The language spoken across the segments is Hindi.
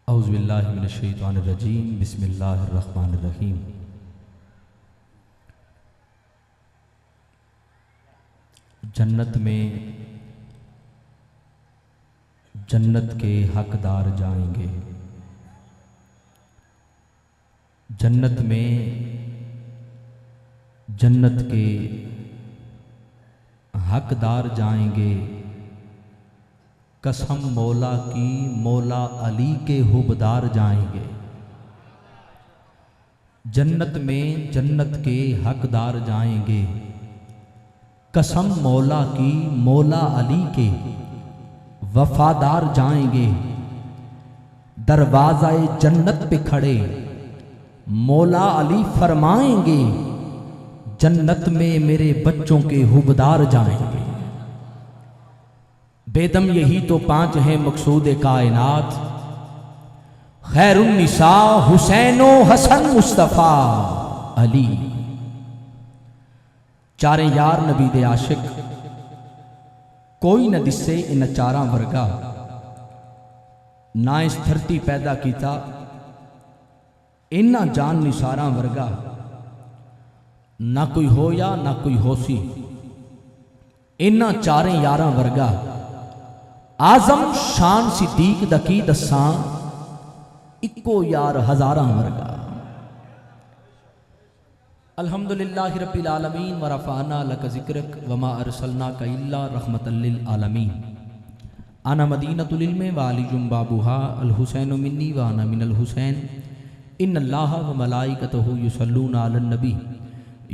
औज़ुबिल्लाहि मिनश्शैतानिर्रजीम बिस्मिल्लाहिर्रहमानिर्रहीम। जन्नत में जन्नत के हकदार जाएंगे। जन्नत में जन्नत के हकदार जाएंगे। कसम मौला की मौला अली के हुबदार जाएंगे। जन्नत में जन्नत के हकदार जाएंगे। कसम मौला की मौला अली के वफादार जाएंगे। दरवाज़ाए जन्नत पे खड़े मौला अली फरमाएंगे, जन्नत में मेरे बच्चों के हुबदार जाएंगे। बेदम यही तो पांच हैं मकसूद कायनात, खैरुन्निसा हुसैनो हसन मुस्तफ़ा अली। चारे यार नबी दे आशिक, कोई न दिसे इन चारा वर्गा। ना इस धरती पैदा किया इन्ना जान निसारा वर्गा। ना कोई हो या ना कोई होसी इन्ना चारे यारा वर्गा। आजम शान सिद्दीक दकी दसा इको यार हजारा वर्गा। अल्हम्दुलिल्लाहि रब्बिल आलमीन व रफ़अना लका ज़िक्रक वमा अरसलनाका इल्ला रहमतल लिल आलमीन। आना मदीनतुल इल्म व अलीजुम बाबुहा अल हुसैन मिन्नी व अना मिनल हुसैन। इन्नल्लाह व मलाइकतहु युसल्लूना अलन नबी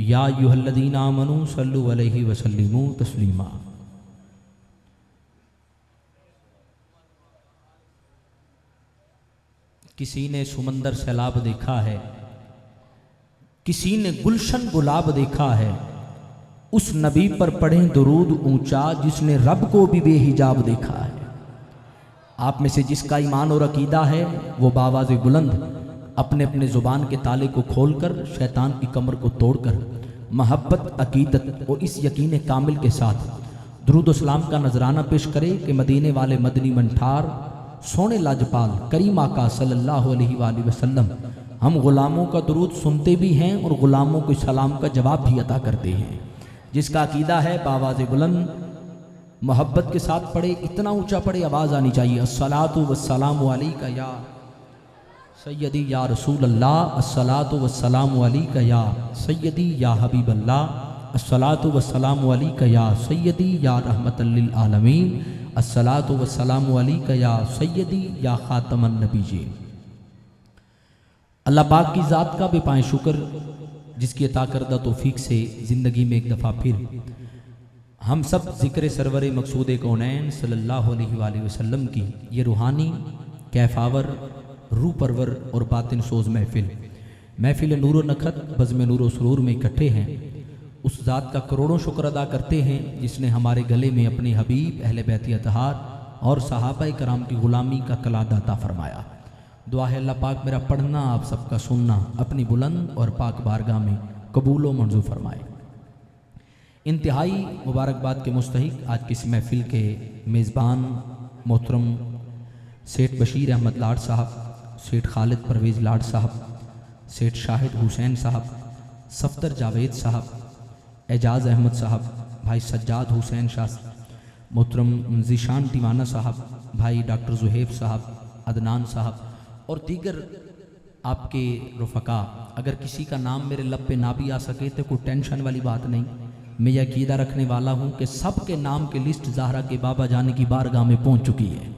या अय्युहल्लज़ीना आमनू सल्लु अलैहि व सल्लिमू तस्लीमा। किसी ने सुमंदर सैलाब देखा है, किसी ने गुलशन गुलाब देखा है। उस नबी पर पढ़ें दुरूद ऊंचा जिसने रब को भी बेहिजाब देखा है। आप में से जिसका ईमान और अकीदा है वो बावाज़े बुलंद अपने अपने ज़ुबान के ताले को खोलकर शैतान की कमर को तोड़कर महब्बत अकीदत और इस यकीन कामिल के साथ दुरूद सलाम का नजराना पेश करे कि मदीने वाले मदनी मंठार सोने लाजपाल करीम आका सल्लल्लाहु अलैहि वसल्लम हम गुलामों का दुरूद सुनते भी हैं और गुलामों को सलाम का जवाब भी अता करते हैं। जिसका अकीदा है बावाज़े बुलंद मोहब्बत के साथ पढ़े, इतना ऊंचा पढ़े आवाज़ आनी चाहिए, अस्सलातु वस्सलामु अलैका या सय्यदी या रसूल अल्लाह, अस्सलातु वस्सलामु अलैका या सय्यदी या हबीब अल्लाह, अस्सलातु वस्सलामु अलैका या सय्यदी या रहमतल लिल आलमीन, अस्सलातु वस्सलामु अलैका या सय्यदी या खातमन नबीय्यीन। अल्लाह पाक की ज़ात का बेपाएँ शुक्र जिसकी अता करदा तौफीक से ज़िंदगी में एक दफ़ा फिर हम सब ज़िक्र सरवर मकसूद कौनैन सल्लल्लाहु अलैहि वसल्लम की ये रूहानी कैफावर रूह परवर और बातिन सोज महफिल नूर व नखत बज़्म नूर व सुरूर में इकट्ठे हैं। उस ज़ात का करोड़ों शुक्र अदा करते हैं जिसने हमारे गले में अपने हबीब अहले बैत अतहार और सहाबा कराम की ग़ुलामी का कलादा अता फरमाया। दुआ है अल्लाह पाक मेरा पढ़ना आप सबका सुनना अपनी बुलंद और पाक बारगाह में कबूल व मंजूर फरमाए। इंतहाई मुबारकबाद के मुस्तहिक आज की इस महफिल के मेज़बान मोहतरम सेठ बशीर अहमद लाड साहब, सेठ खालिद परवेज़ लाड साहब, सेठ शाहिद हुसैन साहब, सफ़दर जावेद साहब, एजाज़ अहमद साहब, भाई सज्जाद हुसैन शाह, मोहतरम ज़ीशान टीवाना साहब, भाई डॉक्टर ज़ुहैब साहब, अदनान साहब और दीगर आपके रुफ़का। अगर किसी का नाम मेरे लब पे ना भी आ सके तो कोई टेंशन वाली बात नहीं। मैं यह अक़ीदा रखने वाला हूँ कि सब के नाम की लिस्ट ज़हरा के बाबा जाने की बारगाह में पहुँच चुकी है।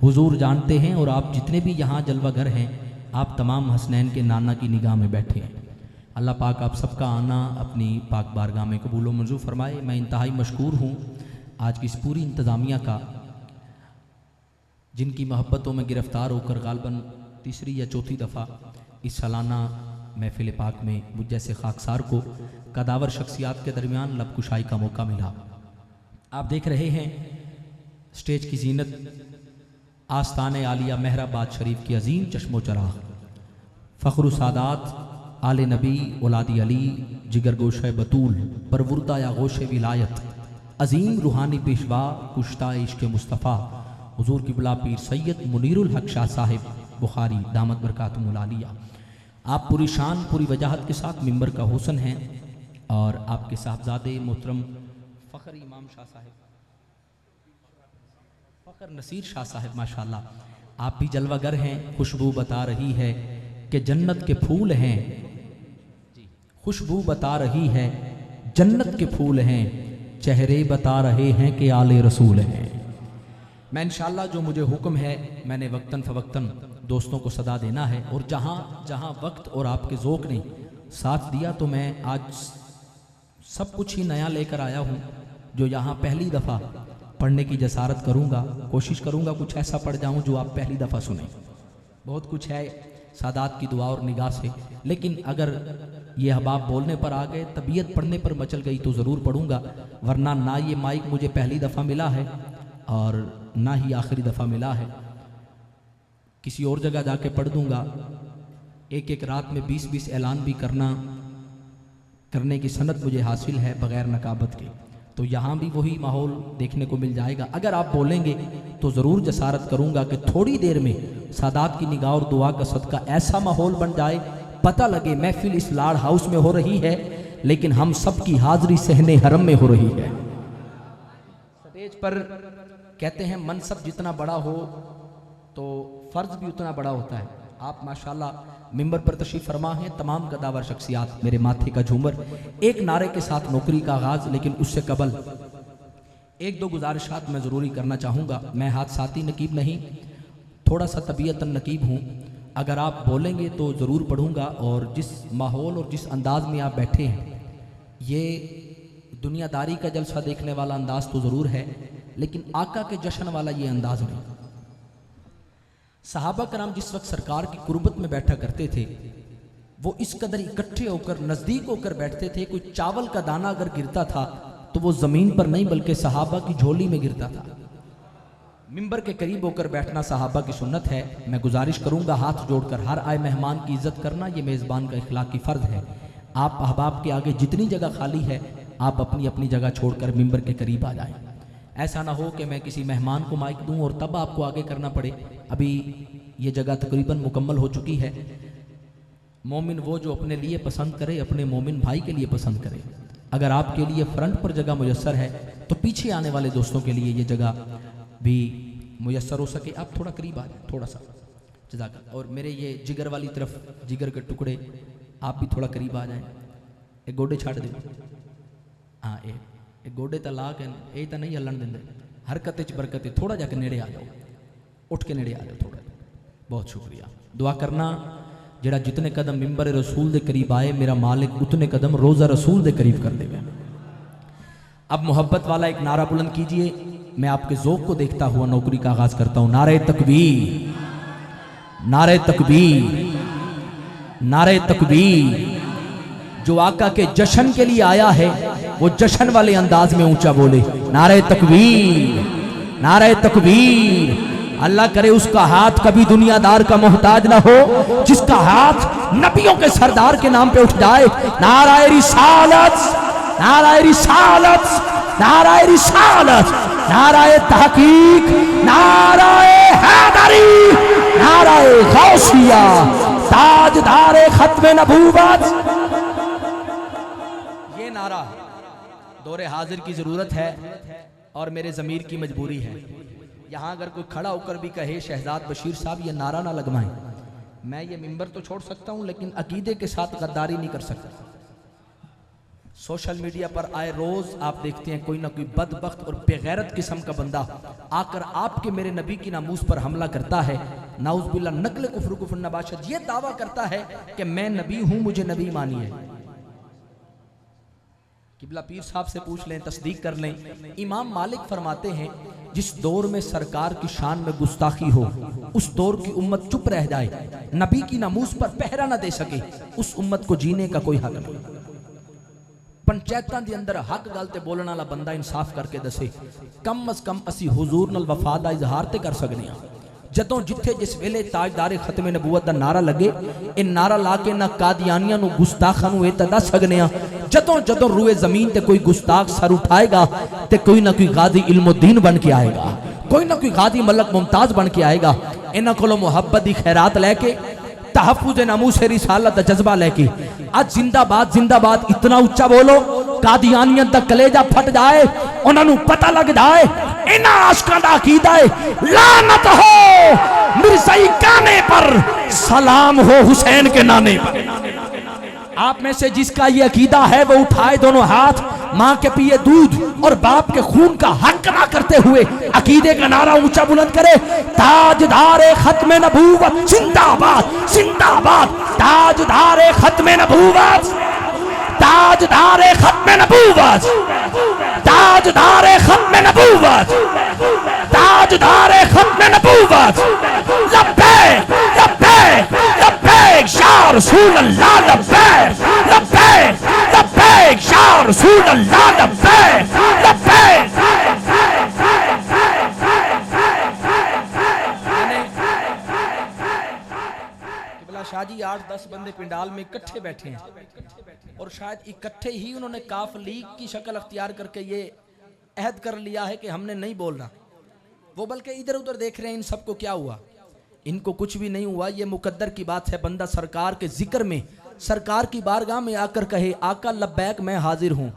हुजूर जानते हैं और आप जितने भी यहाँ जलवागर हैं आप तमाम हसनैन के नाना की निगाह में बैठे हैं। अल्लाह पाक आप सबका आना अपनी पाक बारगाह में कबूल व मंजूर फरमाए। मैं इंतहाई मशकूर हूँ आज की इस पूरी इंतज़ामिया का जिनकी मोहब्बतों में गिरफ़्तार होकर गालबन तीसरी या चौथी दफ़ा इस सालाना महफिल पाक में मुझ जैसे खाकसार को कदावर शख्सियात के दरमियान लब कुशाई का मौका मिला। आप देख रहे हैं स्टेज की जीनत आस्ताने आलिया महराबाद शरीफ की अजीम चश्मो चराग फ़ख्र सादात आले नबी औलादी अली जिगर गोशे बतूल परवुरदा या गोशे विलायत अजीम रूहानी पेशवा कुश्ता इश्क़ मुस्तफ़ा हुजूर किबला पीर सैयद मुनीरुल हक शाह साहिब बुखारी दामत बरकातुहुल आलिया। आप पूरी शान पूरी वजाहत के साथ मिंबर का हुसन हैं और आपके साहबजादे मोहतरम फ़ख्र इमाम शाह साहब, फ़ख्र नसीर शाह साहब माशाल्लाह आप भी जलवागर हैं। खुशबू बता रही है कि जन्नत के फूल हैं, खुशबू बता रही है जन्नत के फूल हैं, चेहरे बता रहे हैं कि आले रसूल हैं। मैं इंशाअल्लाह जो मुझे हुक्म है मैंने वक्तन फ़वक्तन दोस्तों को सदा देना है, और जहाँ जहाँ वक्त और आपके ज़ौक़ ने साथ दिया तो मैं आज सब कुछ ही नया लेकर आया हूँ जो यहाँ पहली दफ़ा पढ़ने की जसारत करूँगा। कोशिश करूँगा कुछ ऐसा पढ़ जाऊँ जो आप पहली दफ़ा सुने। बहुत कुछ है सादात की दुआ और निगाह से, लेकिन अगर ये अहबाब बोलने पर आ गए, तबीयत पढ़ने पर मचल गई तो ज़रूर पढ़ूँगा, वरना ना ये माइक मुझे पहली दफ़ा मिला है और ना ही आखिरी दफ़ा मिला है। किसी और जगह जाके पढ़ दूँगा। एक एक रात में 20-20 ऐलान भी करने की सनत मुझे हासिल है बग़ैर नकाबत के, तो यहाँ भी वही माहौल देखने को मिल जाएगा। अगर आप बोलेंगे तो ज़रूर जसारत करूँगा कि थोड़ी देर में सादात की निगाह और दुआ का सदका ऐसा माहौल बन जाए, पता लगे महफिल इस लाड हाउस में हो रही है लेकिन हम सब की हाज़री सहने हरम में हो रही है। स्टेज पर कहते हैं मनसब जितना बड़ा हो तो फ़र्ज भी उतना बड़ा होता है। आप माशाल्लाह मिंबर पर तशरीफ़ फरमा हैं, तमाम कदावर शख्सियात, मेरे माथे का झूमर। एक नारे के साथ नौकरी का आगाज़, लेकिन उससे कबल एक दो गुजारिशात मैं ज़रूरी करना चाहूँगा। मैं हादसाती नकीब नहीं, थोड़ा सा तबीयतन नकीब हूँ। अगर आप बोलेंगे तो ज़रूर पढ़ूँगा, और जिस माहौल और जिस अंदाज़ में आप बैठे हैं ये दुनियादारी का जलसा देखने वाला अंदाज़ तो ज़रूर है, लेकिन आका के जश्न वाला ये अंदाज़ नहीं। सहाबा कराम जिस वक्त सरकार की कुर्बत में बैठा करते थे वो इस कदर इकट्ठे होकर नज़दीक होकर बैठते थे, कोई चावल का दाना अगर गिरता था तो वो ज़मीन पर नहीं बल्कि सहाबा की झोली में गिरता था। मिंबर के करीब होकर बैठना सहाबा की सुन्नत है। मैं गुजारिश करूंगा हाथ जोड़कर हर आए मेहमान की इज्जत करना ये मेज़बान का इखलाकी फ़र्ज है। आप अहबाब के आगे जितनी जगह खाली है आप अपनी अपनी जगह छोड़कर मिंबर के करीब आ जाएं। ऐसा ना हो कि मैं किसी मेहमान को माइक दूं और तब आपको आगे करना पड़े। अभी ये जगह तकरीबन मुकम्मल हो चुकी है। मोमिन वो जो अपने लिए पसंद करे, अपने मोमिन भाई के लिए पसंद करे। अगर आपके लिए फ्रंट पर जगह मुयस्सर है तो पीछे आने वाले दोस्तों के लिए ये जगह भी मुयस्सर हो सके। आप थोड़ा करीब आ जाए, थोड़ा सा जज़ाक। और मेरे ये जिगर वाली तरफ, जिगर के टुकड़े आप भी थोड़ा करीब आ जाएं। एक गोडे छाड़ दे, हाँ एक गोडे तो ला के ये तो नहीं हलन देंगे, हरकत च बरकत, थोड़ा जाके नेड़े आ जाओ, उठ के नेड़े आ जाओ थोड़ा। बहुत शुक्रिया। दुआ करना जड़ा जितने कदम मिंबर रसूल दे करीब आए मेरा मालिक उतने कदम रोज़ा रसूल दे करीब कर देगा। अब मोहब्बत वाला एक नारा बुलंद कीजिए। मैं आपके ज़ौक़ को देखता हुआ नौकरी का आगाज़ करता हूँ। नारे तकबीर, नारे तकबीर, नारे तकबीर। जो आका के जश्न के लिए आया है वो जश्न वाले अंदाज में ऊंचा बोले नारे तकबीर, नारे तकबीर। अल्लाह करे उसका हाथ कभी दुनियादार का मोहताज ना हो, जिसका हाथ नबियों के सरदार के नाम पे उठ जाए। नाराए रिसालत, नाराए रिसालत, नाराए रिसालत, नाराए तहकीक, नाराए हैदरी, नाराए गौसिया, ताजदारे खत्मे नबूवत। ये नारा दौरे हाजिर की जरूरत है और मेरे ज़मीर की मजबूरी है। यहाँ अगर कोई खड़ा होकर भी कहे शहजाद बशीर साहब ये नारा ना लगवाएं, मैं ये मिंबर तो छोड़ सकता हूँ लेकिन अकीदे के साथ गद्दारी नहीं कर सकता। सोशल मीडिया पर आए रोज आप देखते हैं कोई ना कोई बदबख्त और बेगैरत किस्म का बंदा आकर आपके मेरे नबी की नामूस पर हमला करता है। नाउज़ुबिल्लाह, नकल कुफ्र कुफ्र नबाशत, ये दावा करता है कि मैं नबी हूं, मुझे नबी मानिए। किबला पीर साहब से पूछ लें, तस्दीक कर लें। इमाम मालिक फरमाते हैं जिस दौर में सरकार की शान में गुस्ताखी हो उस दौर की उम्मत चुप रह जाए, नबी की नामूस पर पहरा न दे सके, उस उम्मत को जीने का कोई हक नहीं। पंचायतां दे अंदर हक गल ते बोलने वाला बंदा इंसाफ करके दसे, कम अज कम असी हुजूर नाल वफा दा इजहार ते कर सकने हां। जदों जिथे जिस वेले ताजदारे खत्मे नबूवत दा नारा लगे, ये नारा ला के ना कादियानियां नूं गुस्ताखां नूं इह तां दस सकने हां। जदों जदों रूए जमीन ते कोई गुस्ताख सर उठाएगा ते कोई ना कोई गादी इल्मुद्दीन बन के आएगा, कोई ना कोई गादी मलक मुमताज बन के आएगा। इन्हां कोलों मुहब्बत दी खैरात लैके तहफ़्फ़ुज़ नामूस रिसालत दा जज्बा लैके आज जिंदाबाद जिंदाबाद इतना उच्चा बोलो कादियानियत दा कलेजा फट जाए, उन्होंने पता लग जाए इन्हां आशिकां दा अकीदा है लानत हो मिर्ज़ाई काने पर, सलाम हो हुसैन के नाने पर। आप में से जिसका ये अकीदा है वो उठाए दोनों हाथ, माँ के पिए दूध और बाप के खून का हक अदा करते हुए अकीदे का नारा ऊंचा बुलंद करे, ताजदारे खत्मे नबूवत जिंदाबाद जिंदाबाद, ताजदारे खत्मे नबूवत, ताजदारे खत्मे नबूवत, ताजदारे खत्मे नबूवत, ताजदारे खत्मे नबूवत, लब्बैक लब्बैक लब्बैक या रसूल अल्लाह, लब्बैक लब्बैक लब्बैक या रसूल अल्लाह, लब्बैक लब्बैक। शाहजी 8-10 बंदे पिंडाल में इकट्ठे बैठे हैं और शायद इकट्ठे ही उन्होंने काफ लीग की शक्ल अख्तियार करके ये अहद कर लिया है कि हमने नहीं बोलना, वो बल्कि इधर उधर देख रहे हैं इन सबको क्या हुआ। इनको कुछ भी नहीं हुआ, ये मुकद्दर की बात है। बंदा सरकार के जिक्र में, सरकार की बारगाह में आकर कहे आका लब्बैक मैं हाजिर हूं,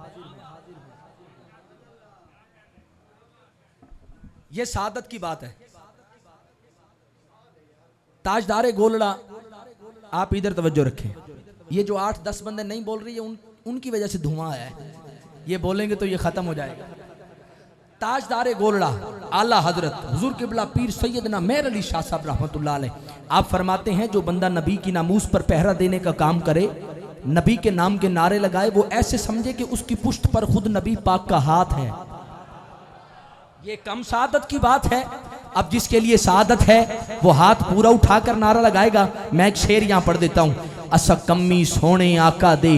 ये सादत की बात है। ताजदारे गोलड़ा, आप इधर तवज्जो रखें, ये जो 8-10 बंदे नहीं बोल रही है उनकी वजह से धुआं है, ये बोलेंगे तो ये खत्म हो जाएगा। ताजदारे गोलड़ा आला हजरत हुजूर किबला पीर सैयदना मेहर अली शाह साहब रहमतुल्लाह अलैह, आप फरमाते हैं जो बंदा नबी की नामूस पर पहरा देने का काम करे, नबी के नाम के नारे लगाए, वो ऐसे समझे कि उसकी पुश्त पर खुद नबी पाक का हाथ है। ये कम सादत की बात है। अब जिसके लिए सादत है वो हाथ पूरा उठाकर नारा लगाएगा। मैं एक शेर यहां पढ़ देता हूं, असा कमी सोने आका दे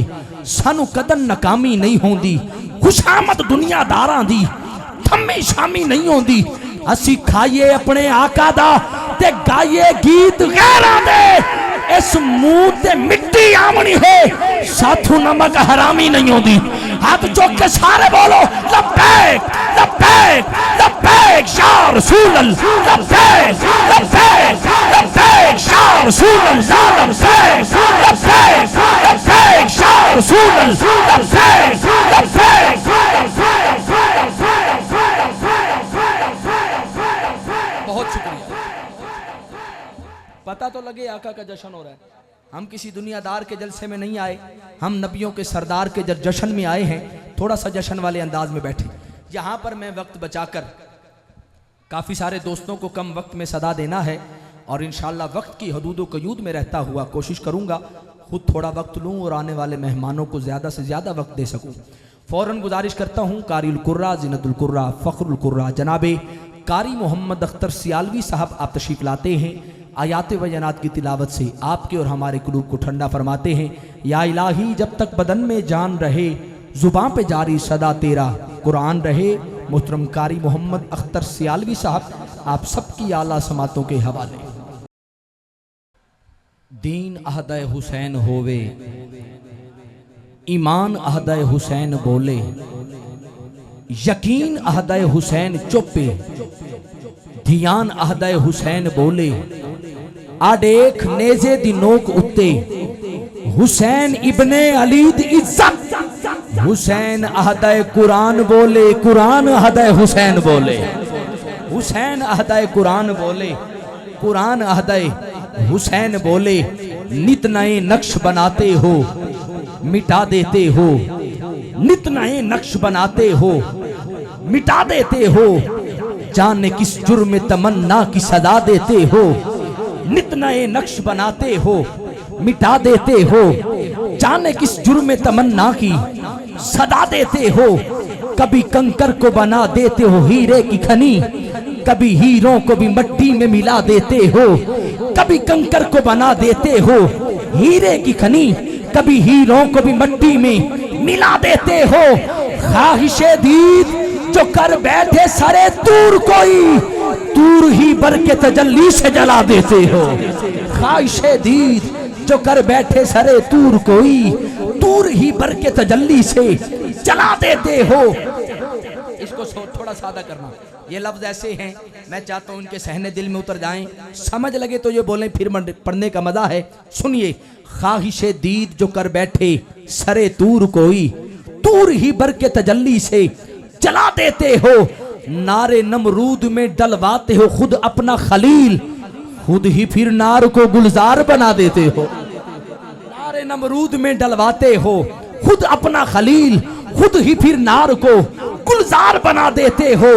सानू कदन नकामी नहीं होंदी, खुशामद दुनियादारां दी थम्मी शामी नहीं होंदी, असी खाइए अपने आका दा ते गाइए गीत गैरां दे, इस मुंह ते मिट्टी आमनी है साथू नमक हरामी नहीं होंदी। हाथ चौक के सारे बोलो लब्बैक लब्बैक लब्बैक या रसूल अल्लाह, लब्बैक लब्बैक लब्बैक या रसूल अल्लाह, लब्बैक लब्बैक लब्बैक या रसूल अल्लाह, लब्बैक लब्बैक। बहुत शुक्रिया। पता तो लगे आका का जश्न हो रहा है। हम किसी दुनियादार के जलसे में नहीं आए, हम नबियों के सरदार के जश्न में आए हैं। थोड़ा सा जश्न वाले अंदाज में बैठे। यहाँ पर मैं वक्त बचाकर, काफ़ी सारे दोस्तों को कम वक्त में सदा देना है और इंशाअल्लाह वक्त की हदूद कयूद में रहता हुआ कोशिश करूँगा खुद थोड़ा वक्त लूँ और आने वाले मेहमानों को ज़्यादा से ज़्यादा वक्त दे सकूँ। फ़ौरन गुजारिश करता हूँ कारिउल कुर्रा, ज़ीनतुल कुर्रा, फ़ख्रुल कुर्रा जनाबे कारी मोहम्मद अख्तर सियालवी साहब आप तशरीफ़ लाते हैं। आयात बयानात की तिलावत से आपके और हमारे कुलूब को ठंडा फरमाते हैं। या इलाही जब तक बदन में जान रहे, जुबां पे जारी सदा तेरा कुरान रहे। मोहतरम कारी मोहम्मद अख्तर सियालवी साहब आप सबकी आला समातों के हवाले। दीन अहदय हुसैन होवे, ईमान अहदय हुसैन बोले, यकीन अहदय हुसैन चुप्पे, धियान अहदय हुसैन बोले, आडेख नेजे दी नोक उत्ते हुसैन इब्ने अली दी इज्जत, हुसैन अहदय कुरान बोले, कुरान अहदय हुसैन बोले, हुसैन अहदय कुरान बोले, कुरान अहदय हुसैन बोले। नित नए नक्श बनाते हो मिटा देते हो, नित नए नक्श बनाते हो मिटा देते हो, जाने किस जुर्म तमन्ना की सदा देते हो। नित नए नक्श बनाते हो मिटा देते हो, जाने किस जुर्म तमन्ना की सदा देते हो। कभी कंकर को बना देते हो हीरे की खनी, कभी हीरों को भी मट्टी में मिला देते हो। कभी कंकर को बना देते हो हीरे की खनी, कभी हीरों को भी मट्टी में मिला देते हो। ख्वाहिशे दीद जो कर बैठे सरे तूर कोई, तूर ही बर के तजल्ली से जला देते हो। ख्वाहिशे दीद जो कर बैठे सरे तूर कोई, तूर ही बर के तजल्ली से जला देते हो। इसको थोड़ा सादा करना। ये लफ्ज ऐसे हैं, मैं चाहता हूं उनके सहने दिल में उतर जाएं, समझ लगे तो ये बोलें, फिर पढ़ने का मजा है। सुनिए, ख्वाहिशे दीद जो कर बैठे सरे तूर कोई, तूर ही बर के तजल्ली से जला देते हो, नारे नमरूद में डलवाते हो खुद अपना खलील, खुद ही फिर नार को गुलजार बना देते हो। नारे नमरूद में डलवाते हो खुद अपना खलील, खुद ही फिर नार को गुलजार बना देते हो।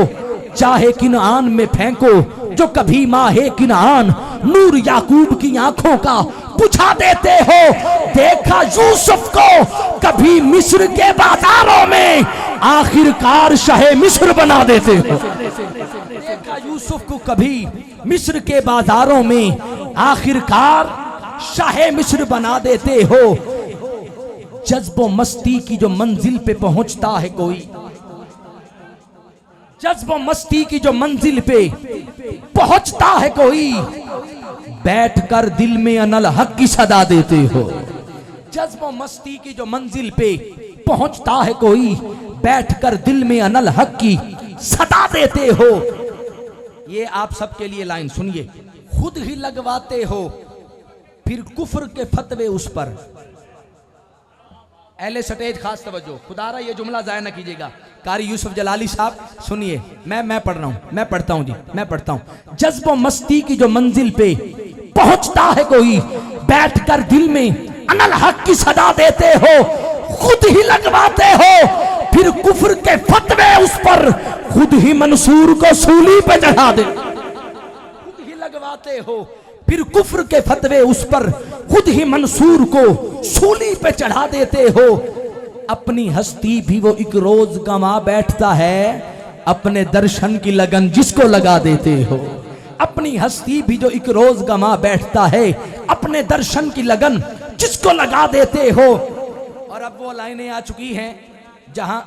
चाहे किनान में फेंको जो कभी माहे किनान, नूर याकूब की आंखों का बुझा देते हो। देखा यूसुफ को कभी मिस्र के बाजारों में, आखिरकार शाहे मिस्र बना देते हो। देखा यूसुफ को कभी मिस्र के बाजारों में, आखिरकार शाहे मिस्र बना देते हो। जज्बो मस्ती की जो मंजिल पे पहुंचता है कोई, जज्बो मस्ती की जो मंजिल पे पहुंचता है कोई, बैठकर दिल में अनल हक की सदा देते हो। जज्बो मस्ती की जो मंजिल पे पहुंचता है कोई, बैठकर दिल में अनल हक की सदा देते हो। ये आप सबके लिए लाइन सुनिए, खुद ही लगवाते हो फिर कुफ्र के फतवे उस पर। एले स्टेज खास तवज्जो, खुदारा ये जुमला जाया ना कीजिएगा। कारी यूसुफ जलाली साहब सुनिए, मैं पढ़ रहा हूं, मैं पढ़ता हूं जी, मैं पढ़ता हूं। जज्बो मस्ती की जो मंजिल पे पहुंचता है कोई, बैठकर दिल में अनल हक की सदा देते हो, खुद ही लगवाते हो फिर कुफ्र के फतवे उस पर, खुद ही मंसूर को सूली पे चढ़ा दे। खुद ही लगवाते हो फिर कुफ्र के फतवे उस पर, खुद ही मंसूर को सूली पे चढ़ा देते हो। अपनी हस्ती भी वो एक रोज गंवा बैठता है, अपने दर्शन की लगन जिसको लगा देते हो। अपनी हस्ती भी जो एक रोज गंवा बैठता है, अपने दर्शन की लगन जिसको लगा देते हो। और अब वो लाइनें आ चुकी हैं जहां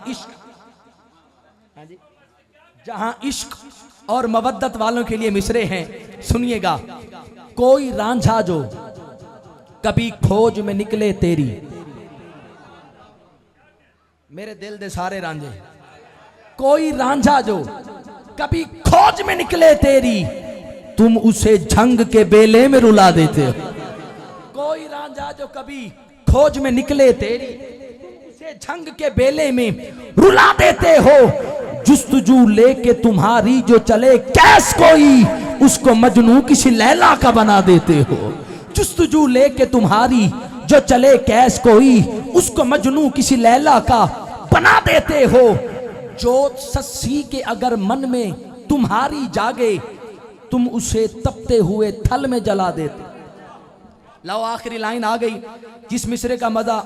इश्क और मवद्दत वालों के लिए मिसरे हैं। सुनिएगा, कोई रांझा जो कभी खोज में निकले तेरी, मेरे दिल दे सारे रांझे, कोई रांझा जो कभी खोज में निकले तेरी, तुम उसे झंग के बेले में रुला देते हो। कोई रांझा जो कभी खोज में निकले तेरी, उसे झंग के बेले में रुला देते हो। जुस्तजू लेके तुम्हारी जो चले कैस कोई, उसको मजनू किसी लैला का बना देते हो। जुस्तजू लेके तुम्हारी जो चले कैस कोई, उसको मजनू किसी लैला का बना देते हो। जोत सस्सी के अगर मन में तुम्हारी जागे, तुम उसे तपते हुए थल में जला देते। लो आखिरी लाइन आ गई, जिस मिसरे का मजा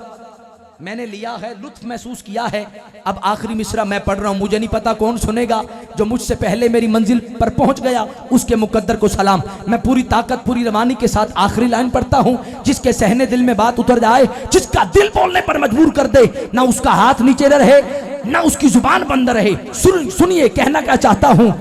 मैंने लिया है, लुत्फ महसूस किया है। अब आखिरी मिसरा मैं पढ़ रहा हूं, मुझे नहीं पता कौन सुनेगा। जो मुझसे पहले मेरी मंजिल पर पहुंच गया उसके मुकद्दर को सलाम। मैं पूरी ताकत पूरी रवानी के साथ आखिरी लाइन पढ़ता हूं। जिसके सहने दिल में बात उतर जाए, जिसका दिल बोलने पर मजबूर कर दे, ना उसका हाथ नीचे रहे ना उसकी जुबान बंद रहे। सुनिए कहना क्या चाहता हूं।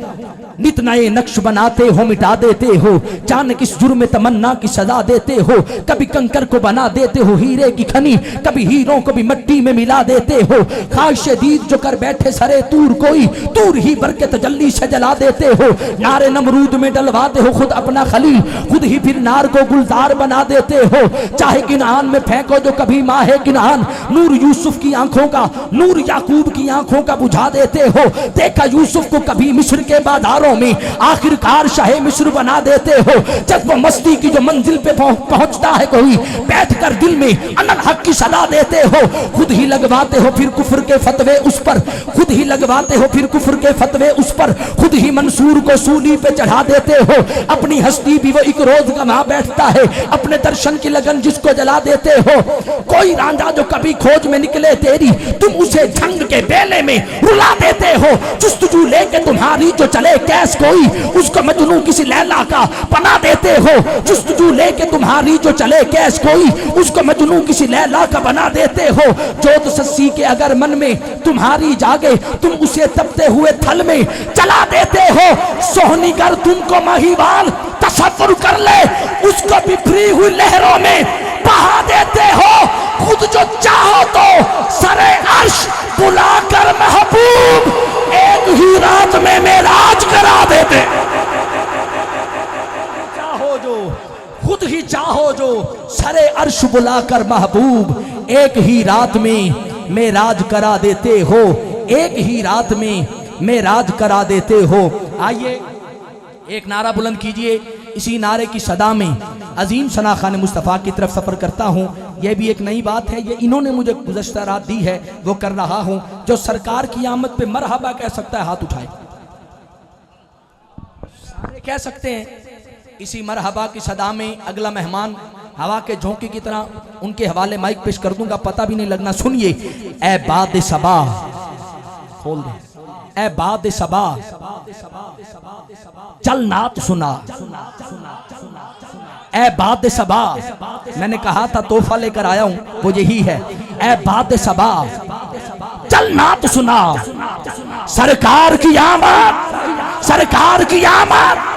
नित नए नक्श बनाते हो, मिटा देते हो, जान किस जुर्म तमन्ना की सजा देते हो। कभी कंकर को बना देते हो हीरे की खनी, कभी हीरों को भी मिट्टी में मिला देते हो। ख्वाहिशे दीद जो कर बैठे सरे तूर कोई, तूर ही भर के तजल्ली से जला देते हो। नारे नमरूद में डलवाते हो खुद अपना खलील, खुद ही फिर नार को गुलजार बना देते हो। चाहे किनान में फेंको जो कभी माहे किनान, नूर यूसुफ की आंखों का, नूर याकूब की आंखों का बुझा देते हो। देखा यूसुफ को कभी मिस्र के बाजारों में, आखिरकार शाहे मिस्र बना देते हो। जब वो मस्ती की जो मंजिल पे पहुंचता है कोई, बैठकर दिल में अनल हक की सदा देते हो। खुद ही लगवाते हो फिर कुफ्र के फतवे उस पर, खुद ही लगवाते हो फिर कुफ्र के फतवे उस पर, खुद ही मंसूर को सूली पे चढ़ा देते हो। अपनी हस्ती भी वो एक रोज गंवा बैठता है, अपने दर्शन की लगन जिसको जला देते हो। कोई रांझा जो कभी खोज में निकले तेरी, तुम उसे झंग के बेले में रुला देते हो। जुस्तजू लेके तुम्हारी जो चले कैस कोई, उसको मजनू किसी लैला का बना देते हो। जुस्तजू लेके तुम्हारी जो चले कैस कोई, उसको मजनू किसी लैला का बना देते हो। जोत सस्सी के अगर मन में तुम्हारी जागे, तुम उसे तपते हुए थल में चला देते हो। सोहनी कर तुमको महिवाल तसव्वुर कर ले, उसको बिखरी हुई लहरों में बहा देते हो। खुद जो चाहो तो सरे अर्श बुलाकर महबूब, एक ही रात में मेराज हो जो सरे अर्श बुलाकर महबूब, एक ही रात में मेराज करा देते हो, एक ही रात में मेराज करा देते हो। आइए एक नारा बुलंद कीजिए। इसी नारे की सदा में अजीम सना खान मुस्तफ़ा की तरफ सफ़र करता हूँ। यह भी एक नई बात है, ये इन्होंने मुझे गुज़श्ता रात दी है, वो कर रहा हूँ। जो सरकार की आमद पे मरहबा कह सकता है हाथ उठाए। सारे कह सकते हैं। इसी मरहबा की सदा में अगला मेहमान हवा के झोंके की तरह उनके हवाले माइक पेश कर दूंगा, पता भी नहीं लगना। सुनिए। ए बाद सबा, खोल दे। ए बाद सबा चल नात सुना, ए बाद सबा, मैंने कहा था तोहफा लेकर आया हूं, वो यही है। ए बाद सबा चल नात सुना, सरकार की आमद, सरकार की आमद,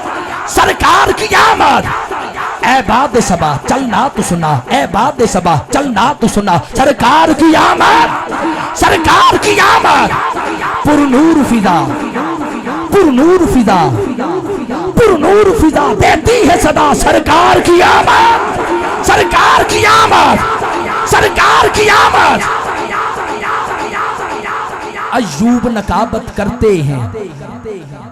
सरकार की आमद। ए बाद सबा चल नात सुना, ए बाद सबा चल नात सुना, सरकार की आमद, सरकार की आमद। पुरनूर फिदा, पुरनूर फिदा, पुरनूर फिदा देती है सदा, सरकार की आमद, सरकार की आमद, सरकार की आमद। अय्यूब नकाबत करते हैं,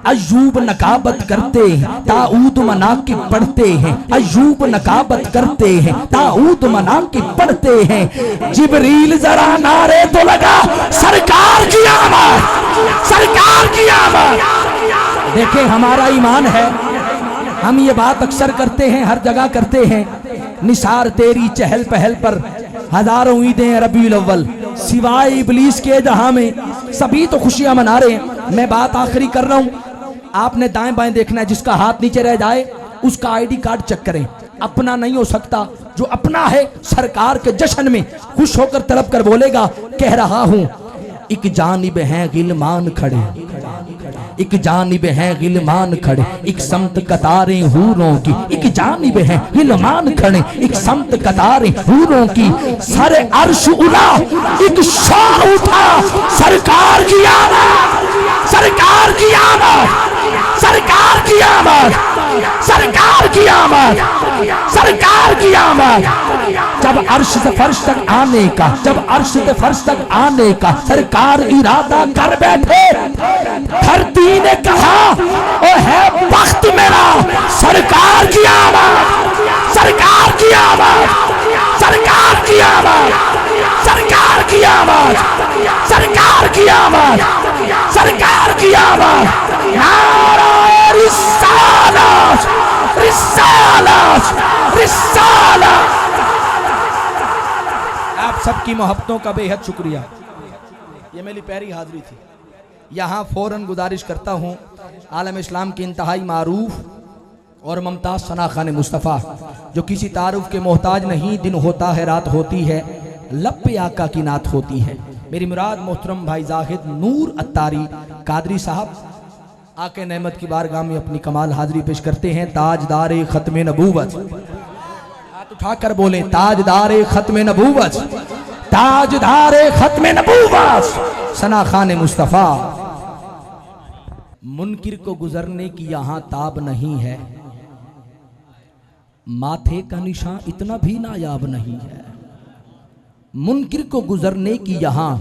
अय्यूब नकाबत करते हैं, ताऊद मनाकिब पढ़ते हैं, अय्यूब नकाबत करते हैं, ताऊद मनाकिब पढ़ते हैं। जिब्रील जरा नारे तो लगा, सरकार की आमद, सरकार की आमद। देखें हमारा ईमान है, हम ये बात अक्सर करते हैं, हर जगह करते हैं। निसार तेरी चहल पहल पर हजारों ईदें रबीउल अव्वल, सिवाय इबलीस के जहां में सभी तो खुशियां मना रहे हैं। मैं बात आखिरी कर रहा हूं, आपने दाएं बाएं देखना है, जिसका हाथ नीचे रह जाए उसका आईडी कार्ड चेक करें। अपना नहीं हो सकता, जो अपना है सरकार के जश्न में खुश होकर तड़प कर बोलेगा, कह रहा हूं एक जानिब है गिलमान खड़े, एक जानिब है गिलमान खड़े, एक समत कतारें हूरों की, एक जानिब है गिलमान खड़े, एक समत कतारें हूरों की। सर अर्श उड़ा एक शोर उठा, सरकार की आमद, सरकार की आमद, सरकार की आमद, सरकार की आमद, सरकार की आमद। जब अर्श से फर्श तक आने का, जब अर्श से फर्श तक आने का सरकार इरादा कर बैठे, धरती ने कहा ओ है वक्त मेरा, सरकार की आमद, सरकार की आमद, सरकार की आमद, सरकार की आमद, सरकार की आमद, सरकार की आमद। नारे रिसालत, रिसालत, रिसालत। आप सबकी मोहब्बतों का बेहद शुक्रिया। ये मेरी पहली हाजिरी थी यहाँ। फौरन गुजारिश करता हूँ आलम इस्लाम की इंतहाई मारूफ और मुमताज़ सना खान मुस्तफ़ा, जो किसी तारुफ के मोहताज नहीं, दिन होता है रात होती है, लब पे आका की नात होती है। मेरी मुराद मोहतरम भाई जाहिद नूर अत्तारी कादरी साहब आके नेमत की बारगाह में अपनी कमाल हाजिरी पेश करते हैं। ताजदारे खत्मे नबूवत, हाथ उठाकर बोले ताजदारे खत्मे नबूवत, ताजदारे खत्मे नबूवत सना खान मुस्तफ़ा। मुनकिर को गुजरने की यहाँ ताब नहीं है, माथे का निशान इतना भी नायाब नहीं है। मुनकिर को गुजरने की यहाँ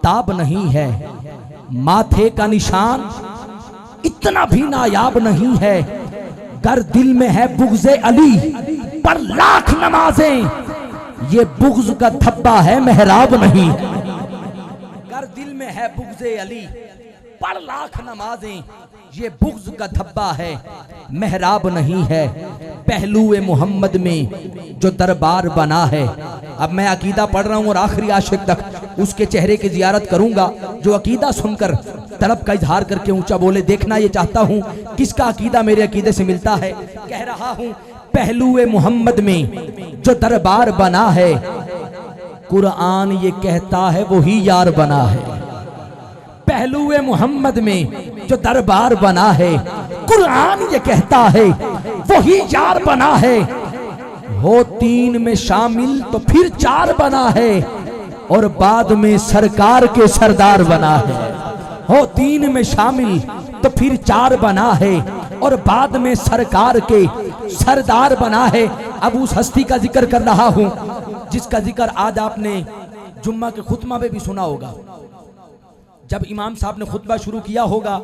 ताब नहीं है, माथे का निशान इतना भी नायाब नहीं है। गर दिल में है बुग़्ज़े अली पर लाख नमाजें, ये बुग़्ज़ का धब्बा है मेहराब नहीं। गर दिल में है बुग़्ज़े अली पर लाख नमाजें, ये बुग़्ज़ का धब्बा है मेहराब नहीं है। पहलुए मोहम्मद में जो दरबार बना है, अब मैं अकीदा पढ़ रहा हूँ और आखिरी आशिक तक उसके चेहरे की जियारत करूंगा, जो अकीदा सुनकर तलब का इजहार करके ऊंचा बोले। देखना ये चाहता हूँ किसका अकीदा मेरे अकीदे से मिलता है। कह रहा हूँ पहलुए मोहम्मद में जो दरबार बना है, कुरान ये कहता है वही यार बना है। पहलुए मोहम्मद में जो दरबार बना है, कुरान ये कहता है वही यार बना है। हो तीन में शामिल तो फिर चार बना है, और बाद में सरकार के सरदार बना है। हो तीन में शामिल तो फिर चार बना है, और बाद में सरकार के सरदार बना है। अब उस हस्ती का जिक्र कर रहा हूं जिसका जिक्र आज आपने जुम्मा के खुतबा में भी सुना होगा। जब इमाम साहब ने खुतबा शुरू किया होगा,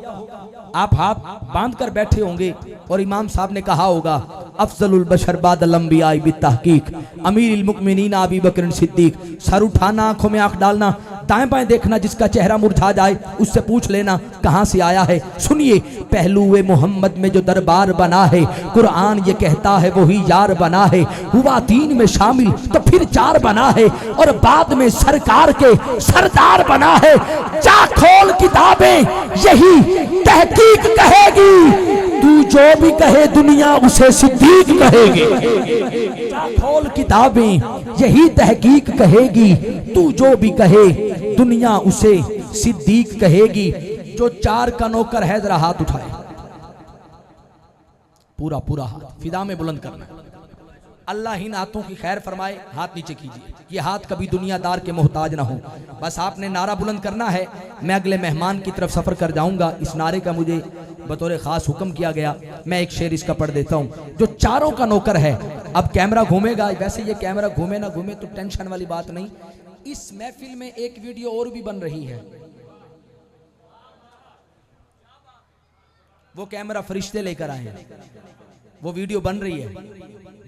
आप हाथ बांध कर बैठे होंगे और इमाम साहब ने कहा होगा, अफजलुल बशर बादल अंबिया बित्तहकीक अमीरुल मुमिनीन अबू बकर सिद्दीक। सर उठाना, आंखों में आंख डालना, दाएं बाएं देखना, जिसका चेहरा मुरझा जाए उससे पूछ लेना कहां से आया है। सुनिए, पहलुए मोहम्मद में जो दरबार बना है, कुरान ये कहता है वही यार बना है। हुआ 3 में शामिल तो फिर 4 बना है और बाद में सरकार के सरदार बना है। जा खोल किताबें, यही तहकीक कहेगी। तू जो भी कहे दुनिया उसे सिद्दीक कहेगी। जा खोल किताबें, यही तहकीक कहेगी। तू जो भी कहे दुनिया उसे सिद्दीक कहेगी। जो 4 का नौकर है जरा हाथ उठाए, पूरा पूरा हाथ फिदा में बुलंद करना। अल्लाह इन हाथों की खैर फरमाए। हाथ नीचे कीजिए, ये हाथ कभी दुनियादार के मोहताज ना हो। बस आपने नारा बुलंद करना है। मैं अगले मेहमान की तरफ सफ़र कर जाऊंगा। इस नारे का मुझे बतौर ख़ास हुक्म किया गया। मैं एक शेर इसका पढ़ देता हूँ। जो 4 का नौकर है, अब कैमरा घूमेगा। वैसे ये कैमरा घूमे ना घूमे तो टेंशन वाली बात नहीं। इस महफिल में एक वीडियो और भी बन रही है, वो कैमरा फरिश्ते लेकर आए हैं। वो वीडियो बन रही है,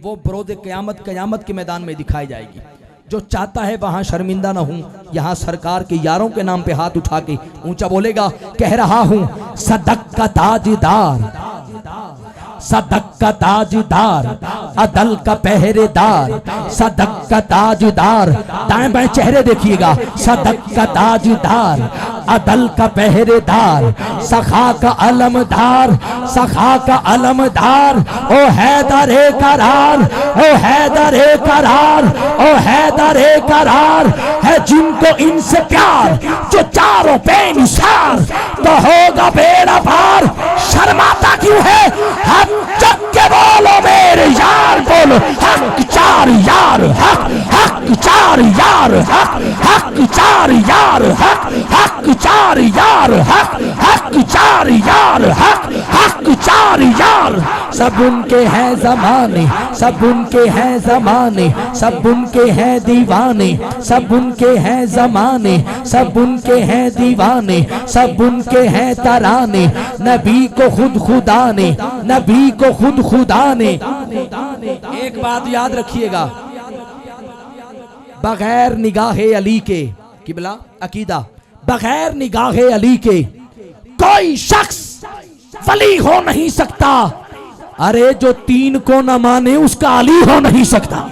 वो बरोज़ क़यामत के मैदान में दिखाई जाएगी। जो चाहता है वहां शर्मिंदा ना हूं, यहां सरकार के यारों के नाम पे हाथ उठा के ऊंचा बोलेगा, कह रहा हूं सदक का ताजदार, सदक का ताजदार, अदल का पहरेदार, सदक का ताजदार। दाएं बाएं चेहरे देखिएगा। सदक का ताजदार, अदल का पहरेदार, सखा का अलमदार, सखा का अलमदार। ओ हैदरे करार, ओ हैदरे करार, ओ हैदरे करार है जिनको इनसे प्यार। जो 4 बेनिसार तो होगा बेड़ा पार। शर्माता क्यों है? हक जग के बोलो मेरे यार, बोलो हक 4 यार, हक हक 4 यार, हक हक 4 यार, हक हक 4 यार, हक हक 4 यार, हक हक 4 यार। सब उनके हैं ज़माने, सब उनके हैं ज़माने, सब उनके हैं दीवाने, सब उनके हैं ज़माने, सब उनके हैं दीवाने, सब उनके हैं तराने। नबी को खुद खुदा ने, नबी को खुद खुदा ने। एक बात याद रखिएगा, बगैर निगाहे अली के, किबला अकीदा, बगैर निगाहे अली के कोई शख्स वली हो नहीं सकता। अरे जो 3 को न माने उसका अली हो नहीं सकता।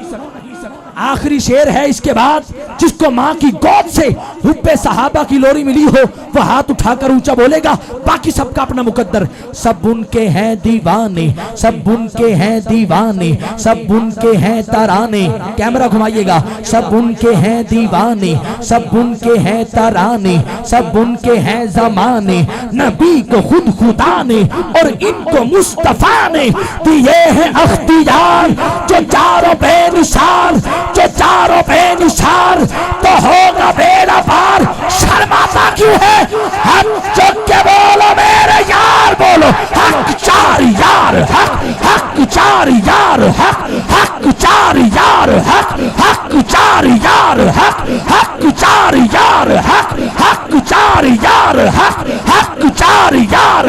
आखिरी शेर है इसके बाद, जिसको माँ की गोद से हुब्बे सहाबा की लोरी मिली हो वो हाथ उठाकर ऊंचा बोलेगा, बाकी सबका अपना मुकद्दर। सब उनके हैं दीवाने, सब उनके हैं दीवाने, सब उनके हैं तराने। कैमरा घुमाइएगा। सब उनके हैं दीवाने, सब उनके हैं तराने, सब उनके हैं जमाने। नबी को खुद खुदा ने और इनको मुस्तफा ने दिए हैं अख्तियार। जो 4 बेनिसार, जो 4 बेनिसार तो होगा बेड़ा पार। शर्माता क्यों है? हक चुक के बोलो मेरे यार, बोलो हक 4 यार, हक हक 4 यार, हक हक 4 यार, हक हक 4 यार, हक हक 4 यार, हक हक 4 यार, हक हक 4 यार।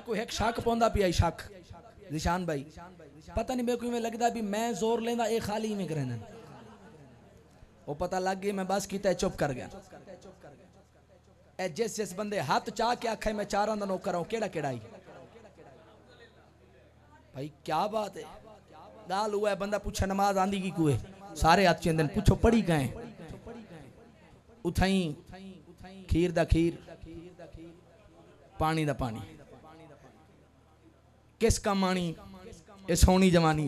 कोई एक शक पौंदा पिया शक निशान भाई, पता नहीं मेरे को में लगता भी मैं जोर लेना एक खाली में करना। वो पता लग गया, मैं बस किता चुप कर गया। जिस जिस बंदे हाथ चाह के आखे मैं 4 का नौकर हूं, केड़ा केड़ा ही भाई, क्या बात है। गाल हुआ है, बंदा पूछा नमाज आंदी की कुए, सारे हाथ चंदन पूछो पढ़ी गए। उठाई खीर दा खीर, पानी दा पानी, किस का मानी ये सोनी जवानी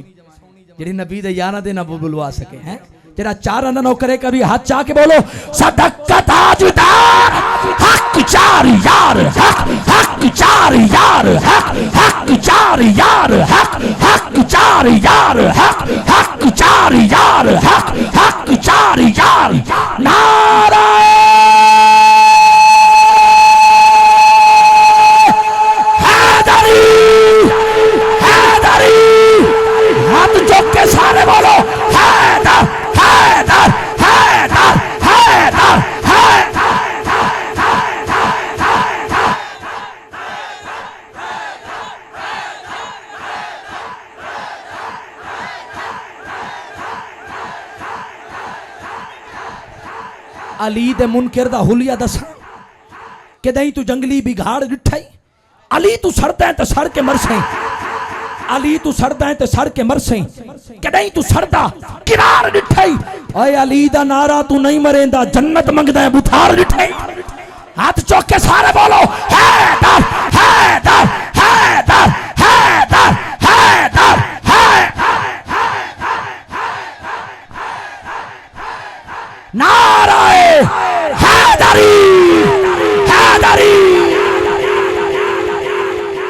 जी नबी दे यारा दे ना बुलवा सके हैं। तेरा 4 का नौकर है, कभी हाथ चाह के बोलो सदक का ताजदार, हक 4 यार, हक हक 4 यार, हक हक 4 यार, हक हक 4 यार, हक हक 4 चार यार, हक हक चार यार, नारा हैदरी, हैदरी, हाथ चौक के सारे बोलो हैदर, हैदर, हैदर, हैदर, हैदर। अली दे मुनकर दा हुलिया दसा कि दई तू जंगली बिगाड़ डिठाई। अली तू सड़दा है तो सड़ के मर सही, अली तू सड़दा है तो सड़ के मर सही, कि नहीं तू सड़दा किरार डिठाई। ओए अली दा नारा तू नहीं मरेंदा, जन्नत मंगदा है बुठार डिठाई। हाथ चौक के सारे बोलो हैदर, हैदर, हैदर, हैदर, हैदर, नाराए हैदरी, हैदरी।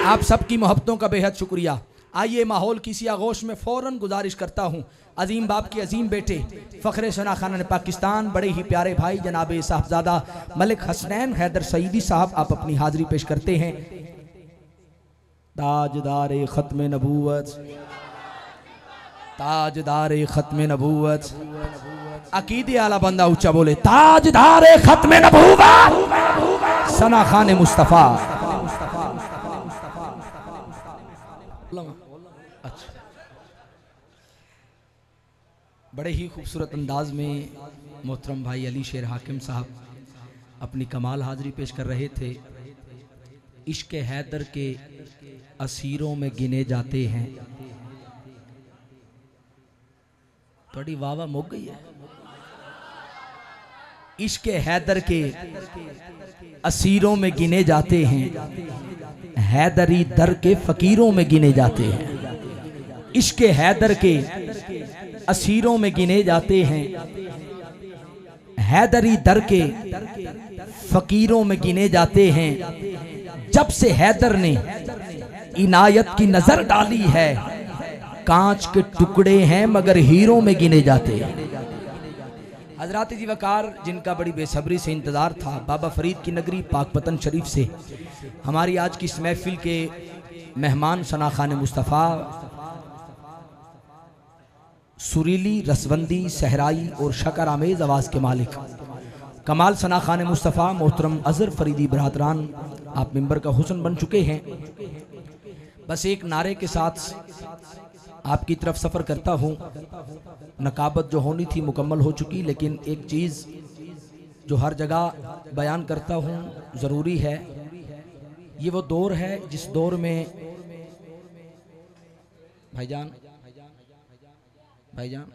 आप सबकी मोहब्बतों का बेहद शुक्रिया। आइए माहौल किसी आगोश में फौरन गुजारिश करता हूँ अजीम बाप के अजीम बेटे फ़ख्रे सना खान पाकिस्तान, बड़े ही प्यारे भाई जनाब साहबजादा मलिक हसनैन हैदर सईदी साहब, आप अपनी हाजिरी पेश करते हैं। ताजदार ख़त्म नबूवत, ताजदार ख़त्म नबूवत, अकीदे आला बंदा ऊंचा बोले ताजदार ख़त्म नबूवत सना खान मुस्तफ़ा। अच्छा, बड़े ही खूबसूरत अंदाज में मोहतरम भाई अली शेर हाकिम साहब अपनी कमाल हाजिरी पेश कर रहे थे। इश्क हैदर के असीरों में गिने जाते हैं। थोड़ी वाह वाह मुक गई है। इश्क हैदर के असीरों में गिने जाते हैं, हैदरी दर के फकीरों में गिने जाते हैं। इश्क हैदर के असीरों में गिने जाते हैं, हैदरी दर के फकीरों में गिने जाते हैं। जब से हैदर ने इनायत की नजर डाली है, कांच के टुकड़े हैं मगर हीरों में गिने जाते हैं। हजरात जी वकार, जिनका बड़ी बेसब्री से इंतज़ार था, बाबा फरीद की नगरी पाकपतन शरीफ से हमारी आज की इस महफिल के मेहमान सना खान मुस्तफ़ा, सुरीली, रसबंदी, सहराई और शकर आमेज़ आवाज़ के मालिक कमाल सना खान मुस्तफ़ा मोहतरम अज़हर फरीदी बरादरान, आप मिंबर का हुस्न बन चुके हैं। बस एक नारे के साथ आपकी तरफ सफ़र करता हूँ। नकाबत जो होनी थी मुकम्मल हो चुकी, लेकिन एक चीज़ जो हर जगह बयान करता हूँ ज़रूरी है। ये वो दौर है जिस दौर में भाईजान भाईजान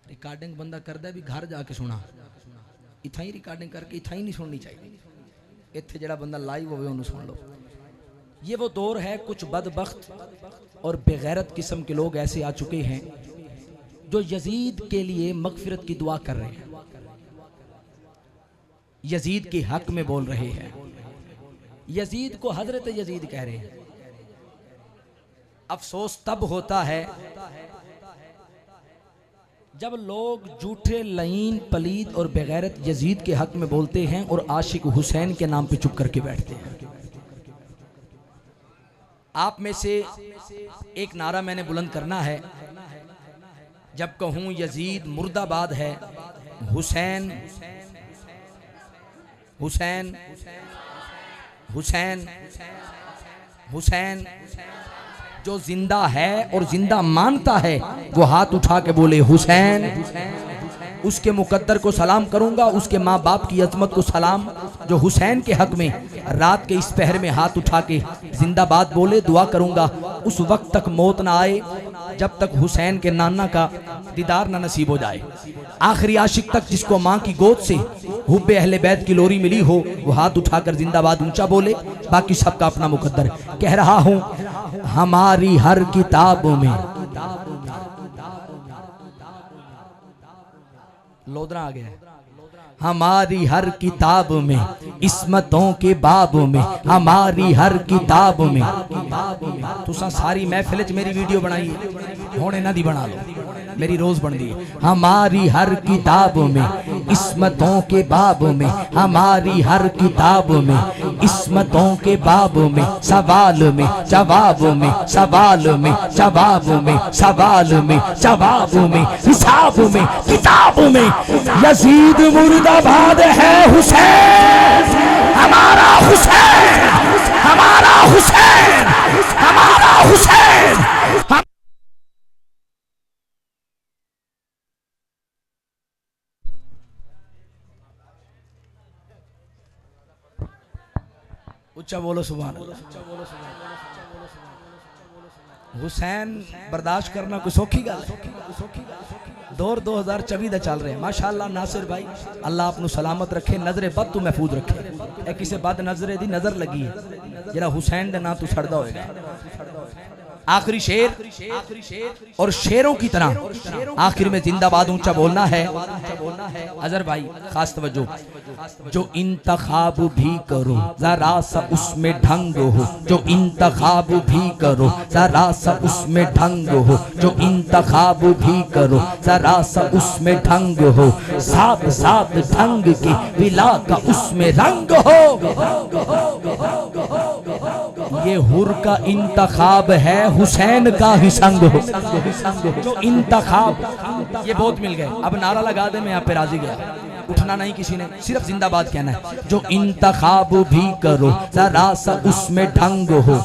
रिकॉर्डिंग बंदा करता भी घर जाके सुना, इतना ही रिकॉर्डिंग करके इतना ही नहीं सुननी चाहिए। इत्थे जड़ा बंदा लाइव होवे उन्हें सुन लो। ये वो दौर है, कुछ बदबख्त और बेगैरत किस्म के लोग ऐसे आ चुके हैं जो यजीद के लिए मगफिरत की दुआ कर रहे हैं, यजीद के हक में बोल रहे हैं, यजीद को हजरत यजीद कह रहे हैं। अफसोस तब होता है जब लोग झूठे, लईन, पलीद और बेगैरत यजीद के हक में बोलते हैं और आशिक हुसैन के नाम पे चुप करके बैठते हैं। आप में से एक नारा मैंने बुलंद करना है, जब कहूं यजीद मुर्दाबाद है, हुसैन हुसैन हुसैन हुसैन जो जिंदा है और जिंदा मानता है वो हाथ उठा के बोले हुसैन। उसके मुकद्दर को सलाम करूंगा, उसके माँ बाप की अजमत को सलाम, जो हुसैन के हक में रात के इस पहर में हाथ उठा के जिंदाबाद बोले। दुआ करूंगा उस वक्त तक मौत ना आए जब तक हुसैन के नाना का दीदार ना नसीब हो जाए। आखिरी आशिक तक जिसको माँ की गोद से हुब्बे अहले बैत की लोरी मिली हो, वो हाथ उठाकर जिंदाबाद ऊंचा बोले। बाकी सबका अपना मुकद्दर। कह रहा हूं हमारी हर किताब में लोदरा आ गया, हमारी हर किताब में इस्मतों के बाब में, हमारी हर किताब में। तुसा सारी महफिल च मेरी वीडियो बनाई, हुण इन्हां दी बना लो। मेरी रोज बनती है। हमारी हर किताब में इस्मतों के बाब में, हमारी हर किताब में इस्मतों के बाब में, सवाल में जवाब में, सवाल में जवाब में, सवाल में जवाब में, हिसाब में किताब में। यजीद मुर्दाबाद है हुसैन, हमारा हुसैन, हमारा हुसैन, हमारा हुसैन। उच्चा बोलो सुभान अल्लाह। हुसैन बर्दाश्त करना कोई सौखी गल है। दौर 2024 दा चल रहे हैं माशाअल्लाह। नासिर भाई अल्लाह आपनु सलामत रखे, नजरे बद तू महफूज रखे। ए किसी बद नजरे दी नजर लगी है जरा हुसैन दे नाम तू छड़दा होएगा। आखिरी शेर और शेरों की तरह आखिर में जिंदाबाद ऊंचा बोलना है। अजहर भाई खास तवज्जो, जो इंतखाब भी करो जरा सा उसमें ढंग हो, जो इंतखाब भी करो जरा सा उसमें ढंग हो, जो इंतखाब भी करो जरा सा उसमें ढंग हो, साथ साथ ढंग के विला का उसमें रंग हो। ये हुर का इंतखाब है, हुसैन का ही संग हो। जो इंतखाब ये बहुत मिल गए। अब नारा लगा दे, मैं यहाँ पे राजी गया। उठना नहीं किसी ने, सिर्फ जिंदाबाद कहना है। जो इंतखाब भी करो जरा सा उसमें ढंग हो।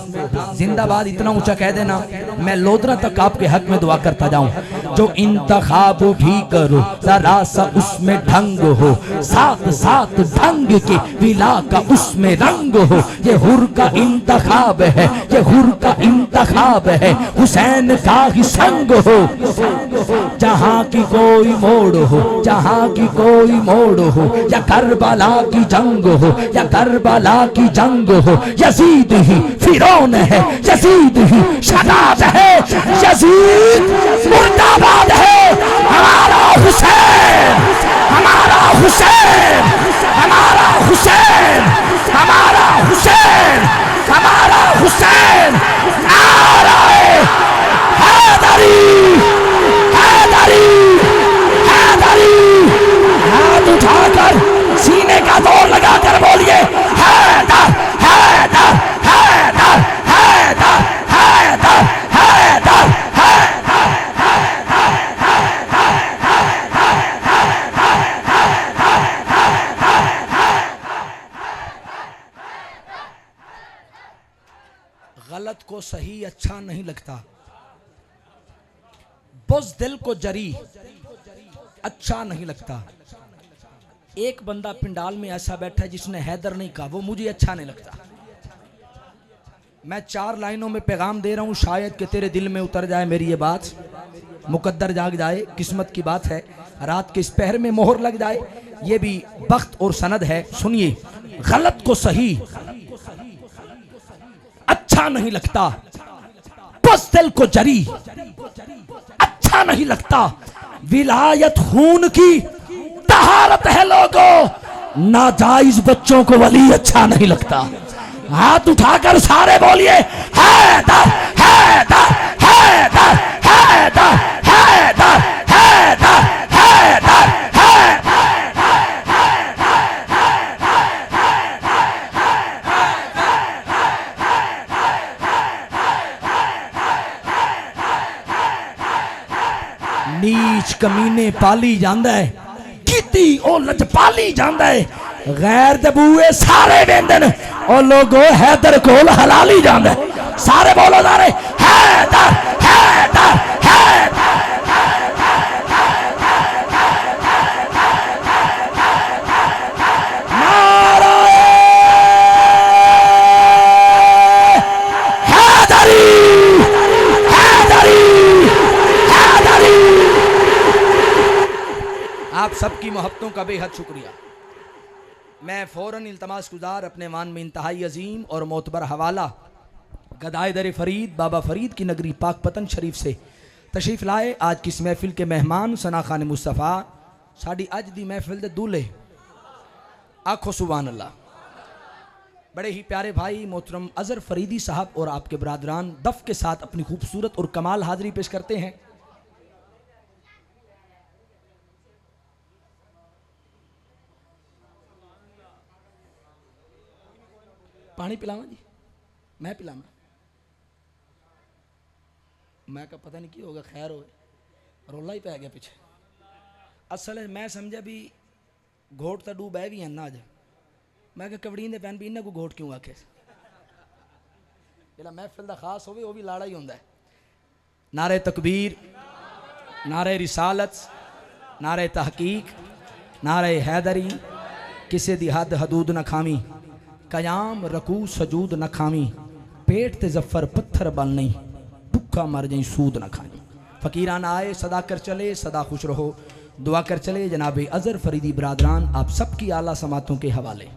जिंदाबाद इतना ऊंचा कह देना मैं लोदरा तक आपके हक में दुआ करता जाऊं। जो इंतखाब भी करो जरा सा उसमें ढंग हो, साथ साथ ढंग के विला का उसमें रंग हो। ये हुर का इंतखाब है, ये हुर का इंतखाब है, हुसैन का ही संग हो। जहां की कोई मोड़ हो, जहां की कोई मोड़ हो, या करबला की जंग हो, या करबला की जंग हो, यजीद ही फिरौन है, यजीद ही शदाद है, यजीद मुर्दाबाद है। हमारा हुसैन, हमारा हुसैन, हमारा हुसैन, हमारा हुसैन, हमारा हुसैन। नारे हैदरी, हैदरी, हैदरी। हाथ उठाकर सीने का जोर लगाकर बोलिए हैदर, हैदर, हैदर, हैदर, हैदर, हैदर, गलत को सही अच्छा नहीं लगता, बुज़दिल को जरी अच्छा नहीं लगता। एक बंदा पिंडाल में ऐसा बैठा है जिसने हैदर नहीं कहा, वो मुझे अच्छा नहीं लगता। मैं 4 लाइनों में पैगाम दे रहा हूं, शायद कि तेरे दिल में उतर जाए मेरी ये बात, मुकद्दर जाग जाए, किस्मत की बात है, रात के इस पहर में मोहर लग जाए, ये भी बख्त और सनद है। सुनिए, गलत को सही अच्छा नहीं लगता, बुज़दिल को जरी अच्छा नहीं लगता, विलायत खून की तहारत है लोगों, नाजायज बच्चों को वली अच्छा नहीं लगता। हाथ उठाकर सारे बोलिए हैदर, हैदर, हैदर, हैदर, हैदर, हैदर, हैदर, नीच कमीने पाली जांदा है, किती ओ लजपाली जांदा है, गैर दे बूए सारे वेंदन ओ लोगो हैदर कोल हलाली जांदा है। सारे बोलो सारे हैदर, हैदर, हैदर। आप सबकी मोहब्बतों का बेहद शुक्रिया। मैं फ़ौरन इल्तमास गुजार अपने मान में इंतहाई अजीम और मोतबर हवाला गदाए दर फरीद बाबा फरीद की नगरी पाकपतन शरीफ से तशरीफ़ लाए। आज की इस महफिल के मेहमान सना खान मुस्तफ़ा साड़ी अज दी महफिल दे दूल्हे, आखो सुभान अल्लाह। बड़े ही प्यारे भाई मोहतरम अज़हर फरीदी साहब और आपके बरादरान दफ़ के साथ अपनी खूबसूरत और कमाल हाज़री पेश करते हैं। पानी पिलावा जी, मैं पिलावा। मैं कहा पता नहीं की होगा, खैर हो रोला ही पै गया पीछे। असल मैं समझा भी घोट तो डूब है भी है ना अज। मैं क्या कवड़ीन दे पैन भी इन्हें को घोट क्यों आखे, जो महफिल का खास हो भी लाड़ा ही होंदा है। नारे तकबीर, नारे रिसालत, नारे तहकीक, नारे हैदरी, किसी दी हद हदूद न खावी, कयाम रकू सजूद न खावी, पेट ते जफर पत्थर बल नहीं, भुखा मर जाई सूद न खाई। फकीराना आए सदा कर चले, सदा खुश रहो, दुआ कर चले। जनाब अजहर फरीदी बरादरान आप सबकी आला समातों के हवाले।